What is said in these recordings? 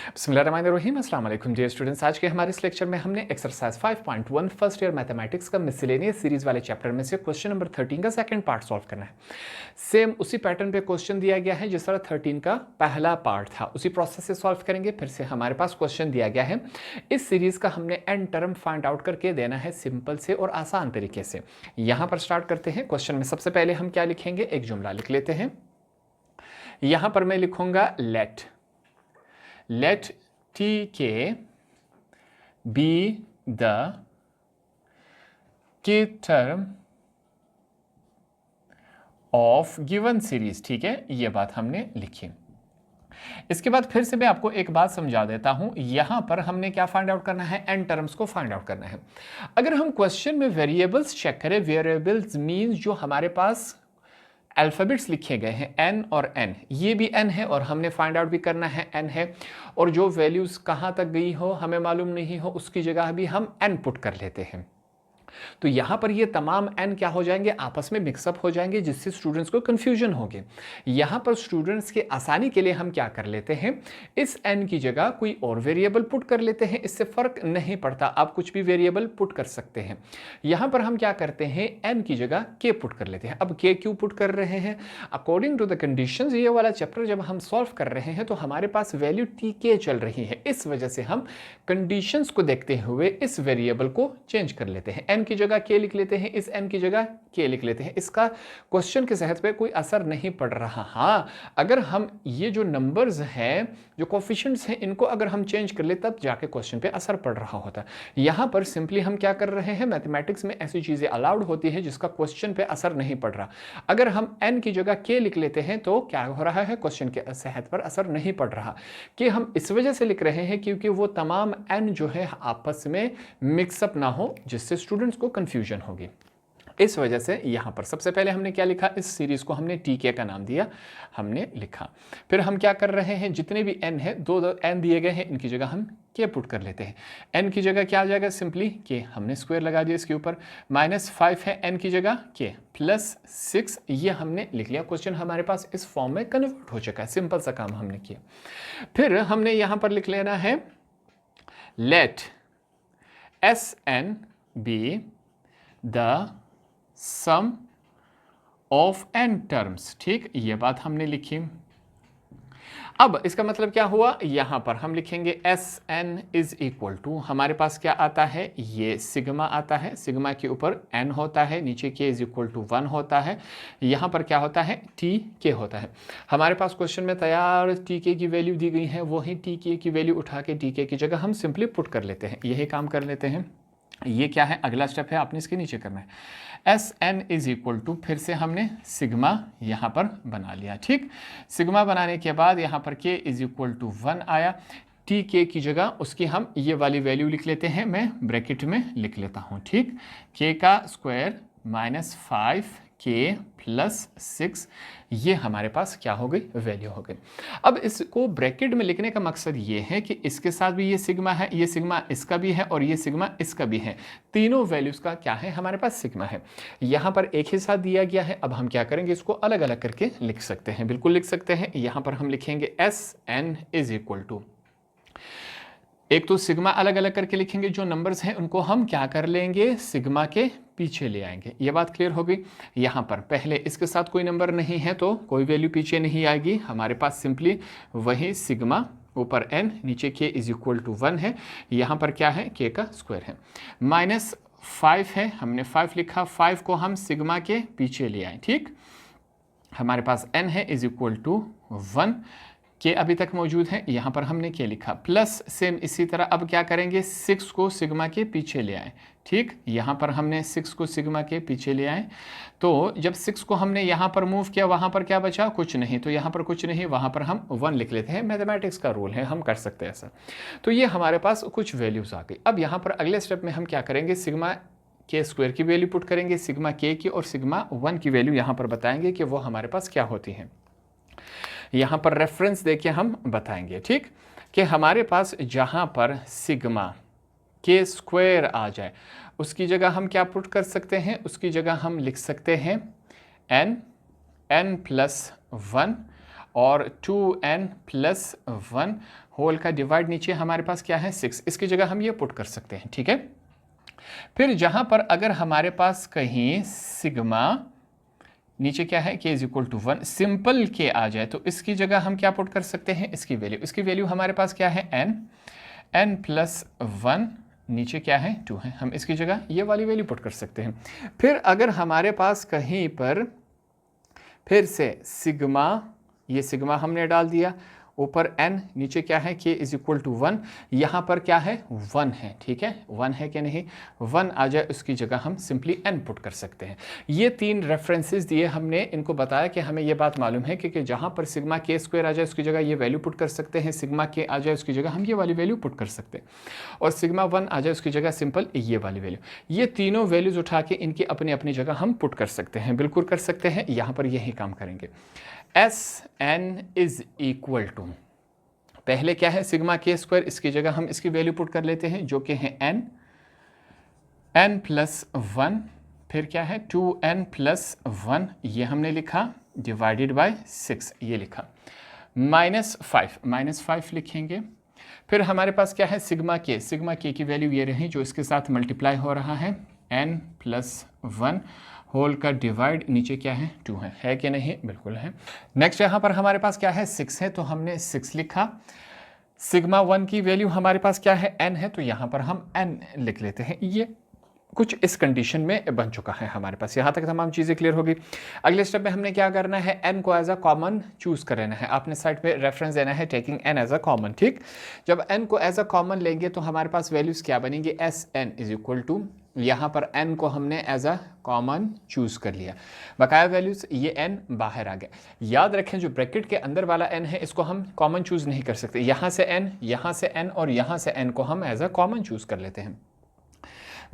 बिस्मिल्लाहिर्रहमानिर्रहीम। अस्सलाम वालेकुम डियर स्टूडेंट्स। आज के हमारे इस लेक्चर में हमने एक्सरसाइज 5.1 फर्स्ट ईयर मैथमेटिक्स का मिसलेनियस सीरीज वाले चैप्टर में से क्वेश्चन नंबर 13 का सेकंड पार्ट सॉल्व करना है। सेम उसी पैटर्न पे क्वेश्चन दिया गया है जिस तरह 13 का पहला पार्ट था, उसी प्रोसेस से सॉल्व करेंगे। फिर से हमारे पास क्वेश्चन दिया गया है, इस सीरीज का हमने एन टर्म फाइंड आउट करके देना है सिंपल से और आसान तरीके से। यहां पर स्टार्ट करते हैं। क्वेश्चन में सबसे पहले हम क्या लिखेंगे, एक जुमला लिख लेते हैं। यहां पर मैं लिखूंगा let tk be the kth term of given series। ठीक है, ये बात हमने लिखी। इसके बाद फिर से मैं आपको एक बात समझा देता हूं। यहां पर हमने क्या फाइंड आउट करना है, एन टर्म्स को फाइंड आउट करना है। अगर हम क्वेश्चन में वेरिएबल्स चेक करें, वेरिएबल्स मीन्स जो हमारे पास अल्फ़ाबेट्स लिखे गए हैं n और n, ये भी n है और हमने फाइंड आउट भी करना है n है, और जो वैल्यूज़ कहाँ तक गई हो हमें मालूम नहीं हो उसकी जगह भी हम n पुट कर लेते हैं। तो यहाँ पर ये तमाम n क्या हो जाएंगे, आपस में मिक्सअप हो जाएंगे, जिससे स्टूडेंट्स को कन्फ्यूजन होगी। यहाँ पर स्टूडेंट्स के आसानी के लिए हम क्या कर लेते हैं, इस n की जगह कोई और वेरिएबल पुट कर लेते हैं। इससे फर्क नहीं पड़ता, आप कुछ भी वेरिएबल पुट कर सकते हैं। यहाँ पर हम क्या करते हैं, n की जगह k पुट कर लेते हैं। अब k क्यों पुट कर रहे हैं, अकॉर्डिंग टू द कंडीशंस। ये वाला चैप्टर जब हम सॉल्व कर रहे हैं तो हमारे पास वैल्यू tk चल रही है, इस वजह से हम कंडीशंस को देखते हुए इस वेरिएबल को चेंज कर लेते हैं। n की जगह k लिख लेते हैं, इस n की जगह k लिख लेते हैं। इसका क्वेश्चन के सेहत पे कोई असर नहीं पड़ रहा। हाँ, अगर हम ये जो नंबर्स हैं, जो कोफिशिएंट्स हैं, इनको अगर हम चेंज कर ले तब जाके क्वेश्चन पे असर पड़ रहा होता है। यहाँ पर सिंपली हम क्या कर रहे हैं, मैथमेटिक्स में ऐसी चीज़ें अलाउड होती हैं जिसका क्वेश्चन पे असर नहीं पड़ रहा। अगर हम n की जगह k लिख लेते हैं तो क्या हो रहा है, क्वेश्चन के सेहत पर असर नहीं पड़ रहा। कि हम इस वजह से लिख रहे हैं क्योंकि वो तमाम n जो है आपस में मिक्सअप ना हो, जिससे स्टूडेंट्स को कंफ्यूजन होगी। इस वजह से यहाँ पर सबसे पहले हमने क्या लिखा, इस सीरीज को हमने tk का नाम दिया, हमने लिखा। फिर हम क्या कर रहे हैं, जितने भी n है, दो n दिए गए हैं, इनकी जगह हम k पुट कर लेते हैं। n की जगह क्या आ जाएगा, सिंपली k, हमने स्क्वायर लगा दिया इसके ऊपर। -5 है n की जगह, k +6, ये हमने लिख लिया। क्वेश्चन हमारे पास इस फॉर्म में कन्वर्ट हो चुका है, सिंपल सा काम हमने किया। फिर हमने यहाँ पर लिख लेना है let Sn be the sum of n terms. ठीक, ये बात हमने लिखी। अब इसका मतलब क्या हुआ, यहां पर हम लिखेंगे Sn इज इक्वल टू, हमारे पास क्या आता है, ये सिग्मा आता है, सिग्मा के ऊपर n होता है, नीचे k इज इक्वल टू 1 होता है, यहां पर क्या होता है, tk होता है। हमारे पास क्वेश्चन में तैयार tk की वैल्यू दी गई है, वही tk की वैल्यू उठा के tk की जगह हम सिंपली पुट कर लेते हैं। यही काम कर लेते हैं। ये क्या है, अगला स्टेप है, आपने इसके नीचे करना है। Sn इज इक्वल टू, फिर से हमने सिग्मा यहाँ पर बना लिया। ठीक, सिग्मा बनाने के बाद यहाँ पर k इज इक्वल टू 1 आया। tk की जगह उसकी हम ये वाली वैल्यू लिख लेते हैं, मैं ब्रैकेट में लिख लेता हूँ। ठीक, k का स्क्वायर -5k +6, ये हमारे पास क्या हो गई, वैल्यू हो गई। अब इसको ब्रैकेट में लिखने का मकसद ये है कि इसके साथ भी ये सिग्मा है, ये सिग्मा इसका भी है और ये सिग्मा इसका भी है, तीनों वैल्यूज़ का क्या है, हमारे पास सिग्मा है। यहाँ पर एक ही साथ दिया गया है। अब हम क्या करेंगे, इसको अलग अलग करके लिख सकते हैं, बिल्कुल लिख सकते हैं। यहाँ पर हम लिखेंगे Sn इज इक्वल टू, एक तो सिग्मा अलग अलग करके लिखेंगे, जो नंबर्स हैं उनको हम क्या कर लेंगे, सिग्मा के पीछे ले आएंगे। ये बात क्लियर हो गई। यहाँ पर पहले इसके साथ कोई नंबर नहीं है तो कोई वैल्यू पीछे नहीं आएगी, हमारे पास सिंपली वही सिग्मा ऊपर n, नीचे k इज इक्वल टू 1 है। यहाँ पर क्या है, k का स्क्वायर है। -5 है, हमने 5 लिखा, 5 को हम सिग्मा के पीछे ले आए। ठीक, हमारे पास n है इज इक्वल टू 1, के अभी तक मौजूद है, यहाँ पर हमने के लिखा, प्लस सेम इसी तरह अब क्या करेंगे, 6 को सिग्मा के पीछे ले आए। ठीक, यहाँ पर हमने 6 को सिग्मा के पीछे ले आए, तो जब 6 को हमने यहाँ पर मूव किया, वहाँ पर क्या बचा, कुछ नहीं, तो यहाँ पर कुछ नहीं, वहाँ पर हम 1 लिख लेते हैं। मैथमेटिक्स का रूल है, हम कर सकते हैं ऐसा। तो ये हमारे पास कुछ वैल्यूज़ आ गई। अब यहाँ पर अगले स्टेप में हम क्या करेंगे, सिग्मा के स्क्वायर की वैल्यू पुट करेंगे, सिग्मा के की और सिग्मा 1 की वैल्यू यहाँ पर बताएंगे कि वो हमारे पास क्या होती है। यहाँ पर रेफरेंस देके हम बताएंगे। ठीक, कि हमारे पास जहाँ पर सिग्मा के स्क्वायर आ जाए उसकी जगह हम क्या पुट कर सकते हैं, उसकी जगह हम लिख सकते हैं n+1 और 2n प्लस 1 होल का डिवाइड नीचे हमारे पास क्या है 6, इसकी जगह हम ये पुट कर सकते हैं, ठीक है। फिर जहां पर अगर हमारे पास कहीं सिग्मा नीचे क्या है k is equal to 1 simple k आ जाए तो इसकी जगह हम क्या पुट कर सकते हैं, इसकी वैल्यू हमारे पास क्या है n प्लस 1 नीचे क्या है 2 है, हम इसकी जगह ये वाली वैल्यू पुट कर सकते हैं। फिर अगर हमारे पास कहीं पर फिर से सिग्मा, ये सिग्मा हमने डाल दिया, ऊपर n नीचे क्या है k इज इक्वल टू 1, यहाँ पर क्या है 1 है, ठीक है 1 है कि नहीं, 1 आ जाए उसकी जगह हम सिंपली n पुट कर सकते हैं। ये 3 रेफरेंसेस दिए हमने, इनको बताया कि हमें ये बात मालूम है कि जहाँ पर सिग्मा k स्क्वायर आ जाए उसकी जगह ये वैल्यू पुट कर सकते हैं, सिग्मा k आ जाए उसकी जगह हम ये वाली वैल्यू पुट कर सकते हैं, और सिग्मा 1 आ जाए उसकी जगह सिंपल ये वाली वैल्यू। ये तीनों वैल्यूज उठा के इनकी अपनी अपनी जगह हम पुट कर सकते हैं, बिल्कुल कर सकते हैं। यहाँ पर यही काम करेंगे। Sn इज इक्वल टू, पहले क्या है सिग्मा k स्क्वायर, इसकी जगह हम इसकी वैल्यू पुट कर लेते हैं जो कि है n प्लस 1, फिर क्या है 2n प्लस 1, ये हमने लिखा, डिवाइडेड बाय 6 ये लिखा, -5 लिखेंगे। फिर हमारे पास क्या है सिग्मा k की वैल्यू ये रही जो इसके साथ मल्टीप्लाई हो रहा है, n प्लस 1 होल का डिवाइड नीचे क्या है 2 है कि नहीं, बिल्कुल है। नेक्स्ट यहाँ पर हमारे पास क्या है 6 है तो हमने 6 लिखा। सिग्मा 1 की वैल्यू हमारे पास क्या है n है तो यहाँ पर हम n लिख लेते हैं। ये कुछ इस कंडीशन में बन चुका है हमारे पास। यहाँ तक तमाम चीज़ें क्लियर होगी। अगले स्टेप में हमने क्या करना है, n को एज अ कॉमन चूज कर लेना है। आपने साइड पे रेफरेंस देना है taking n as a common, ठीक। जब n को एज अ कॉमन लेंगे तो हमारे पास वैल्यूज क्या बनेंगी, Sn इज इक्वल टू, यहाँ पर n को हमने एज अ कॉमन चूज कर लिया, बकाया वैल्यूज ये n बाहर आ गया। याद रखें जो ब्रैकेट के अंदर वाला n है इसको हम कॉमन चूज नहीं कर सकते, यहाँ से n, यहाँ से n और यहाँ से n को हम एज अ कॉमन चूज कर लेते हैं।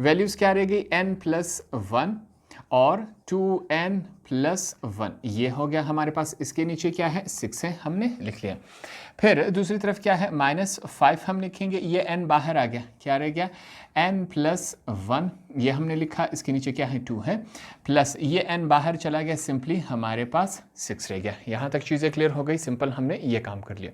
वैल्यूज क्या रहेगी n प्लस 1 और 2n प्लस 1, ये हो गया हमारे पास। इसके नीचे क्या है 6 है, हमने लिख लिया। फिर दूसरी तरफ क्या है -5 हम लिखेंगे, ये n बाहर आ गया, क्या रह गया n प्लस 1, ये हमने लिखा, इसके नीचे क्या है 2 है, प्लस ये n बाहर चला गया, सिंपली हमारे पास 6 रह गया। यहाँ तक चीज़ें क्लियर हो गई, सिंपल हमने ये काम कर लिया।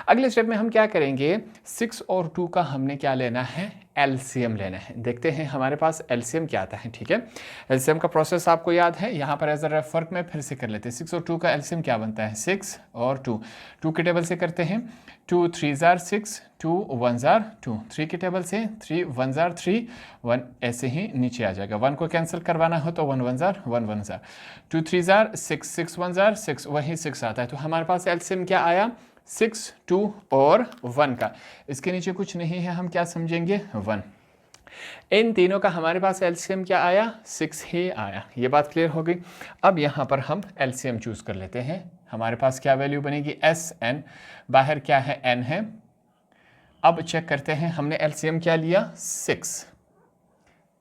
अगले स्टेप में हम क्या करेंगे, 6 और 2 का हमने क्या लेना है, एलसीएम लेना है। देखते हैं हमारे पास एलसीएम क्या आता है, ठीक है। एलसीएम का प्रोसेस आपको याद है, यहाँ पर एज अ फर्क में फिर से कर लेते हैं। 6 और 2 का एलसीएम क्या बनता है, 6 और 2 के टेबल से करते हैं, 2 3 6, 2 1 2, 3 के टेबल से 3 1 3, 1 ऐसे ही नीचे आ जाएगा। 1 को कैंसिल करवाना हो तो 1 1 1 1 2 3 6, 6 1 6, वही 6 आता है। तो हमारे पास एलसीएम क्या आया, 6 2 और 1 का, इसके नीचे कुछ नहीं है, हम क्या समझेंगे 1। इन तीनों का हमारे पास एलसीएम क्या आया, 6 ही आया। ये बात क्लियर हो गई। अब यहाँ पर हम एलसीएम चूज कर लेते हैं। हमारे पास क्या वैल्यू बनेगी, Sn, बाहर क्या है n है। अब चेक करते हैं, हमने एलसीएम क्या लिया 6,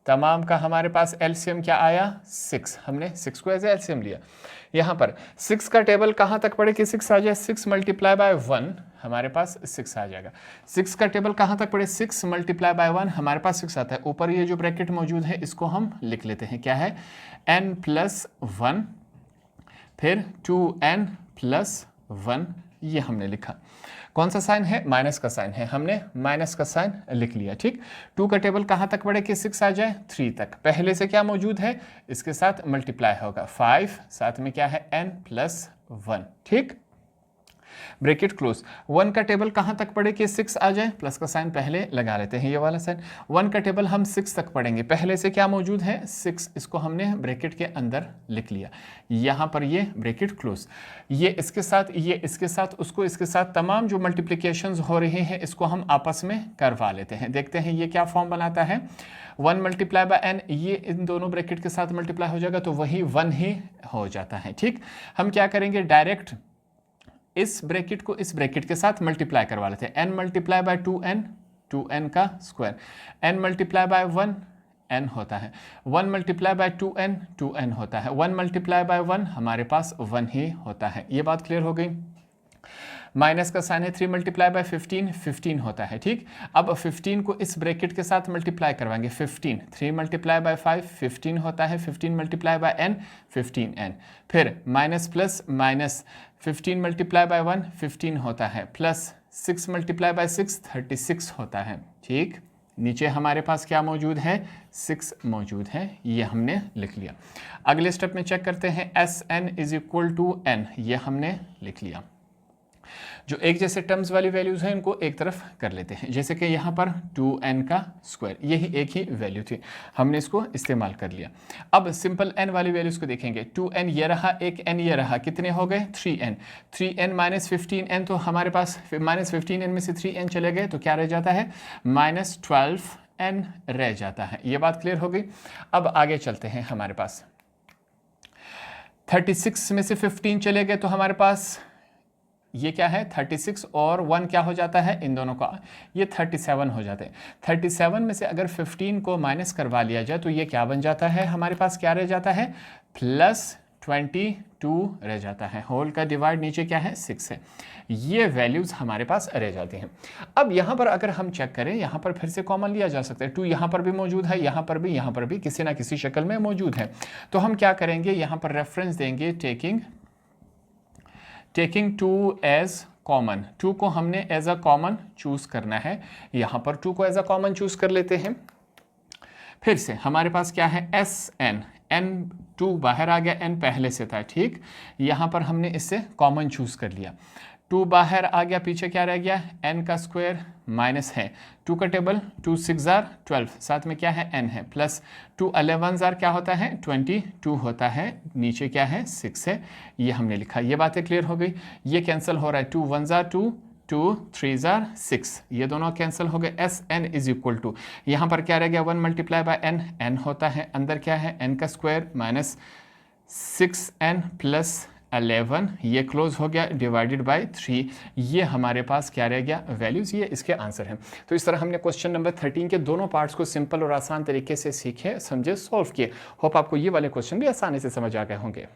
तमाम का हमारे पास एलसीएम क्या आया 6, हमने 6 को एज एलसीएम लिया। यहाँ पर 6 का टेबल कहाँ तक पड़े कि 6 आ जाए, 6 मल्टीप्लाई बाय 1 हमारे पास 6 आ जाएगा। 6 का टेबल कहाँ तक पड़े, 6 मल्टीप्लाई बाय 1 हमारे पास 6 आता है। ऊपर ये जो ब्रैकेट मौजूद है इसको हम लिख लेते हैं, क्या है n प्लस 1, फिर 2n प्लस 1, ये हमने लिखा। कौन सा साइन है, माइनस का साइन है, हमने माइनस का साइन लिख लिया, ठीक। 2 का टेबल कहाँ तक बढ़े कि 6 आ जाए 3 तक, पहले से क्या मौजूद है, इसके साथ मल्टीप्लाई होगा 5, साथ में क्या है n प्लस 1, ठीक, ब्रैकेट क्लोज। 1 का टेबल कहाँ तक पढ़े कि 6 आ जाए, प्लस का साइन पहले लगा लेते हैं, ये वाला साइन। 1 का टेबल हम 6 तक पढ़ेंगे, पहले से क्या मौजूद है 6, इसको हमने ब्रैकेट के अंदर लिख लिया, यहाँ पर ये ब्रैकेट क्लोज। ये इसके साथ, ये इसके साथ, उसको इसके साथ, तमाम जो मल्टीप्लिकेशंस हो रहे हैं इसको हम आपस में करवा लेते हैं। देखते हैं ये क्या फॉर्म बनाता है, 1 मल्टीप्लाई बाय n, ये इन दोनों ब्रैकेट के साथ मल्टीप्लाई हो जाएगा तो वही 1 ही हो जाता है, ठीक। हम क्या करेंगे, डायरेक्ट इस ब्रैकेट को इस ब्रैकेट के साथ मल्टीप्लाई करवा लेते हैं। n multiply by 2n, 2n का square, n multiply by 1 n होता है, 1 मल्टीप्लाई बाय 2n 2n होता है, 1 मल्टीप्लाई बाय 1 हमारे पास 1 ही होता है। ये बात क्लियर हो गई। माइनस का साइन है 3 मल्टीप्लाई बाय 15, 15 होता है, ठीक। अब 15 को इस ब्रैकेट के साथ मल्टीप्लाई करवाएंगे, 15, 3 मल्टीप्लाई बाय 5, 15 होता है, 15 मल्टीप्लाई बाय n, 15n। फिर minus plus minus 15 multiply by 1, 15 होता है, प्लस 6 मल्टीप्लाई बाय 6, 36 होता है, ठीक। नीचे हमारे पास क्या मौजूद है, 6 मौजूद है, ये हमने लिख लिया। अगले स्टेप में चेक करते हैं, S N is equal to N, ये हमने लिख लिया। जो एक जैसे टर्म्स वाली वैल्यूज हैं इनको एक तरफ कर लेते हैं, जैसे कि यहाँ पर 2n का स्क्वायर, यही एक ही वैल्यू थी, हमने इसको इस्तेमाल कर लिया। अब सिंपल n वाली वैल्यूज को देखेंगे, 2n ये रहा, एक n ये रहा, कितने हो गए 3n, 3n माइनस 15n, तो हमारे पास माइनस 15n में से 3n चले गए तो क्या रह जाता है, माइनस 12n रह जाता है। ये बात क्लियर हो गई। अब आगे चलते हैं, हमारे पास 36 में से 15 चले गए तो हमारे पास ये क्या है, 36 और 1 क्या हो जाता है, इन दोनों का ये 37 हो जाते हैं। 37 में से अगर 15 को माइनस करवा लिया जाए तो ये क्या बन जाता है, हमारे पास क्या रह जाता है, प्लस 22 रह जाता है। होल का डिवाइड नीचे क्या है, 6 है। ये वैल्यूज़ हमारे पास रह जाती हैं। अब यहाँ पर अगर हम चेक करें, यहाँ पर फिर से कॉमन लिया जा सकता है, 2 यहाँ पर भी मौजूद है, यहाँ पर भी किसी ना किसी शक्ल में मौजूद है। तो हम क्या करेंगे, यहाँ पर रेफरेंस देंगे, टेकिंग 2 एज कॉमन, 2 को हमने एज अ कॉमन चूज करना है, यहाँ पर 2 को एज अ कॉमन चूज कर लेते हैं। फिर से हमारे पास क्या है, एस एन, एन 2 बाहर आ गया, एन पहले से था, ठीक। यहाँ पर हमने इससे कॉमन चूज कर लिया, 2 बाहर आ गया, पीछे क्या रह गया, n का स्क्वायर माइनस है 2 का टेबल, 2 6 जार 12, साथ में क्या है n है, प्लस 2 11 जार क्या होता है 22 होता है, नीचे क्या है 6 है, ये हमने लिखा। ये बातें क्लियर हो गई। ये कैंसिल हो रहा है, 2 1 जार 2, 2 3 जार 6, ये दोनों कैंसिल हो गए। S N is equal to, यहाँ पर क्या रह गया, 1 मल्टीप्लाई बाय n, n होता है, अंदर क्या है n का स्क्वायर माइनस 6n प्लस 11, ये क्लोज हो गया, डिवाइडेड बाय 3, ये हमारे पास क्या रह गया, वैल्यूज, ये इसके आंसर हैं। तो इस तरह हमने क्वेश्चन नंबर 13 के दोनों पार्ट्स को सिंपल और आसान तरीके से सीखे, समझे, सॉल्व किए। होप आपको ये वाले क्वेश्चन भी आसानी से समझ आ गए होंगे।